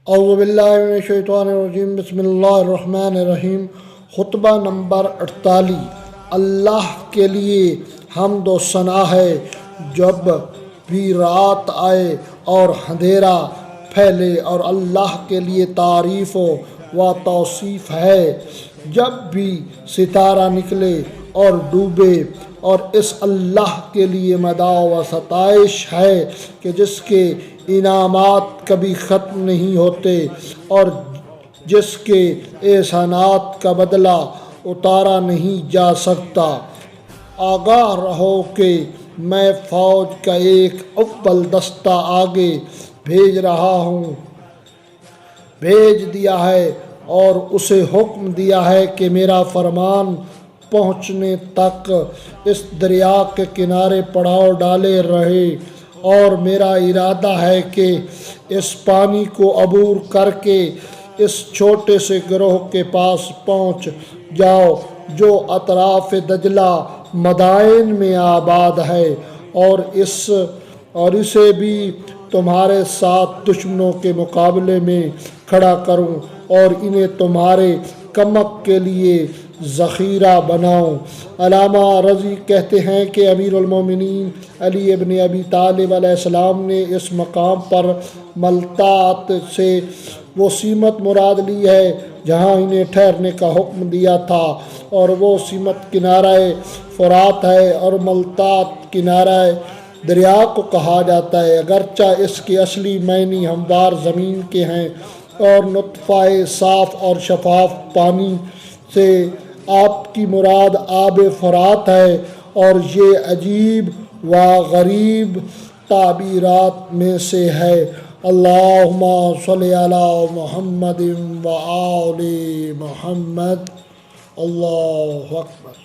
اعوذ باللہ من الشیطان الرجیم، بسم اللہ الرحمن الرحیم۔ خطبہ نمبر 48۔ اللہ کے لیے حمد و ثنا ہے جب بھی رات آئے اور اندھیرا پھیلے، اور اللہ کے لیے تعریف و توصیف ہے جب بھی ستارہ نکلے اور ڈوبے، اور اس اللہ کے لیے مدح و ستائش ہے کہ جس کے انعامات کبھی ختم نہیں ہوتے اور جس کے احسانات کا بدلہ اتارا نہیں جا سکتا۔ آگاہ رہو کہ میں فوج کا ایک اول دستہ آگے بھیج رہا ہوں، بھیج دیا ہے اور اسے حکم دیا ہے کہ میرا فرمان پہنچنے تک اس دریا کے کنارے پڑاؤ ڈالے رہے، اور میرا ارادہ ہے کہ اس پانی کو عبور کر کے اس چھوٹے سے گروہ کے پاس پہنچ جاؤ جو اطراف دجلہ مدائن میں آباد ہے، اور اسے بھی تمہارے ساتھ دشمنوں کے مقابلے میں کھڑا کروں اور انہیں تمہارے کمک کے لیے ذخیرہ بناؤں۔ علامہ رضی کہتے ہیں کہ امیر المومنین علی ابن ابی طالب علیہ السلام نے اس مقام پر ملتات سے وہ سمت مراد لی ہے جہاں انہیں ٹھہرنے کا حکم دیا تھا، اور وہ سمت کنارہ فرات ہے، اور ملتات کنارہ دریا کو کہا جاتا ہے، اگرچہ اس کے اصلی معنی ہموار زمین کے ہیں، اور نطفہ صاف اور شفاف پانی سے آپ کی مراد آب فرات ہے، اور یہ عجیب و غریب تعبیرات میں سے ہے۔ اللہم صلی علی محمد و آل محمد۔ اللہ اکبر۔